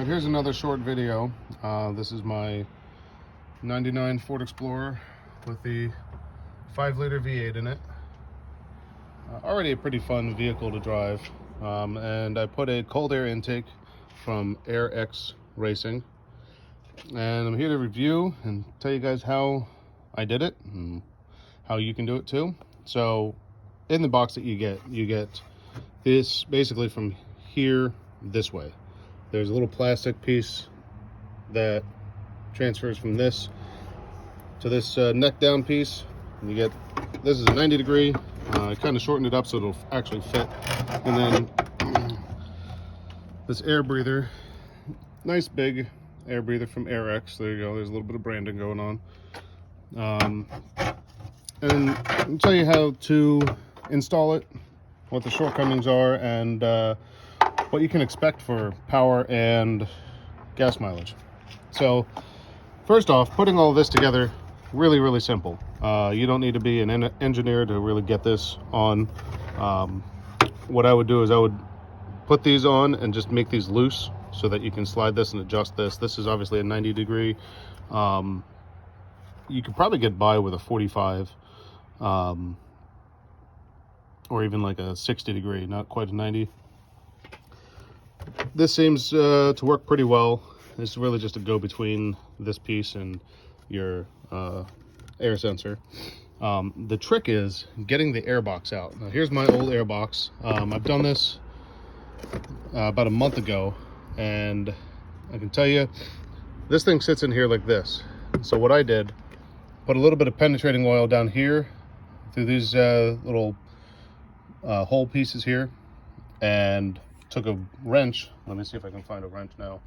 Alright, here's another short video. This is my 99 Ford Explorer with the 5-liter V8 in it. Already a pretty fun vehicle to drive. And I put a cold air intake from AirX Racing. And I'm here to review and tell you guys how I did it and how you can do it too. So in the box that you get this basically from here this way. There's a little plastic piece that transfers from this to this neck down piece. And you get, this is a 90 degree. I kind of shortened it up so it'll actually fit. And then this air breather, nice big air breather from AirX. There you go. There's a little bit of branding going on. And I'll tell you how to install it, what the shortcomings are, and what you can expect for power and gas mileage. So first off, putting all this together, really simple. You don't need to be an engineer to really get this on. What I would do is I would put these on and just make these loose so that you can slide this and adjust this. This is obviously a 90 degree. You could probably get by with a 45 or even like a 60 degree, not quite a 90. This seems to work pretty well. It's really just a go between this piece and your air sensor. The trick is getting the air box out. Now here's my old air box. I've done this about a month ago, and I can tell you this thing sits in here like this. So what I did, put a little bit of penetrating oil down here through these little hole pieces here, and took a wrench. Let me see if I can find a wrench now.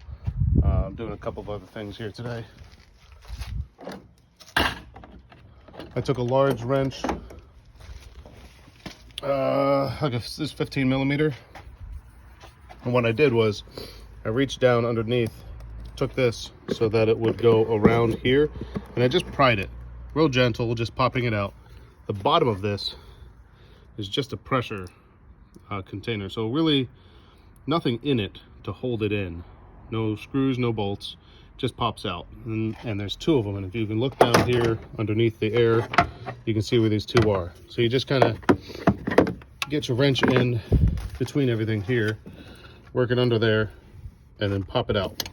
I'm doing a couple of other things here today. I took a large wrench, like this 15 millimeter. And what I did was I reached down underneath, took this so that it would go around here, and I just pried it real gentle, just popping it out. The bottom of this is just a pressure container, so really nothing in it to hold it in. No screws, no bolts, just pops out. And there's two of them, and if you can look down here underneath the air, you can see where these two are. So you just kind of get your wrench in between everything here, work it under there, and then pop it out.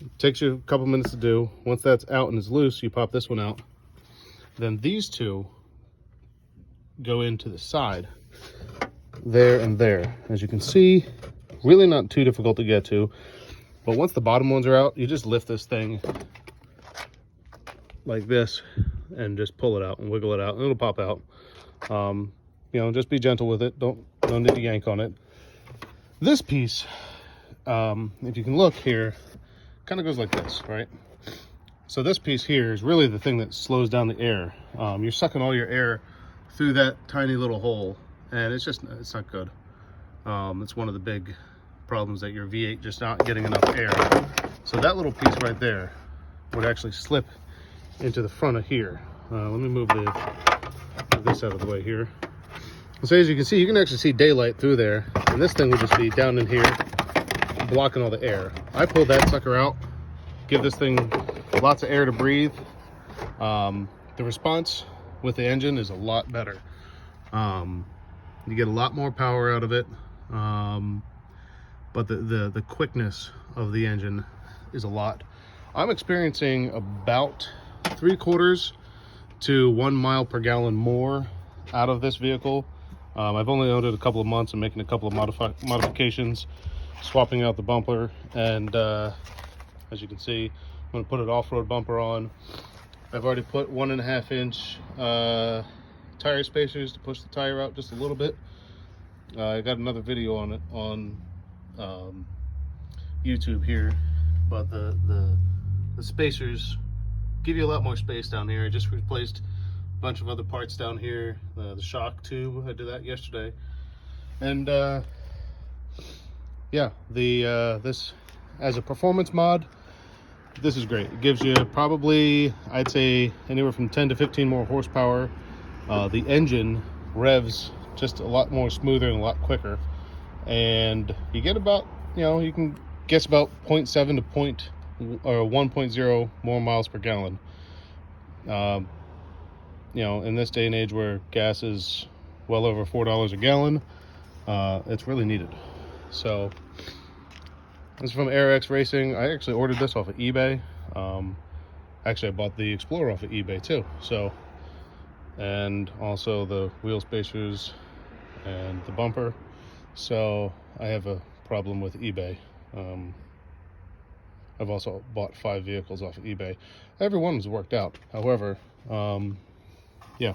It takes you a couple minutes to do. Once that's out and it's loose, you pop this one out. Then these two go into the side, there and there. As you can see, really not too difficult to get to. But once the bottom ones are out, you just lift this thing like this and just pull it out and wiggle it out, and it'll pop out. You know, just be gentle with it. Don't need to yank on it. This piece, if you can look here, kind of goes like this, right? So this piece here is really the thing that slows down the air. You're sucking all your air through that tiny little hole, and it's not good. It's one of the big problems, that your V8 just not getting enough air. So that little piece right there would actually slip into the front of here. Let me move this out of the way here. So as you can see, you can actually see daylight through there, and this thing would just be down in here blocking all the air. I pulled that sucker out, give this thing lots of air to breathe. The response with the engine is a lot better. You get a lot more power out of it, but the quickness of the engine is a lot. I'm experiencing about 3/4 to 1 mile per gallon more out of this vehicle. I've only owned it a couple of months and making a couple of modifications, swapping out the bumper, and as you can see, I'm going to put an off-road bumper on. I've already put 1.5 inch tire spacers to push the tire out just a little bit. I got another video on it on YouTube here, but the spacers give you a lot more space down here. I just replaced a bunch of other parts down here. The shock tube, I did that yesterday, and yeah, this as a performance mod, this is great. It gives you probably, I'd say, anywhere from 10 to 15 more horsepower. The engine revs just a lot more smoother and a lot quicker, and you get about, you know, you can gets about 0.7 to 1.0 more miles per gallon. You know, in this day and age where gas is well over $4 a gallon, it's really needed. So this is from AirX Racing. I actually ordered this off of eBay. Actually, I bought the Explorer off of eBay too. So, and also the wheel spacers and the bumper. So I have a problem with eBay. I've also bought 5 vehicles off of eBay. Every one was worked out. However, yeah.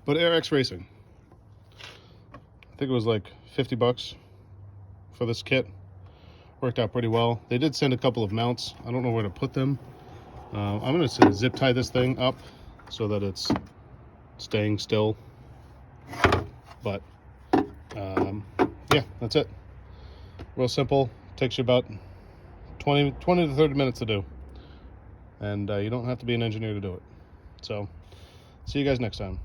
But AirX Racing, I think it was like 50 bucks for this kit. Worked out pretty well. They did send a couple of mounts. I don't know where to put them. I'm going to zip tie this thing up so that it's staying still. But yeah, that's it. Real simple. Takes you about 20 to 30 minutes to do. And you don't have to be an engineer to do it. So, see you guys next time.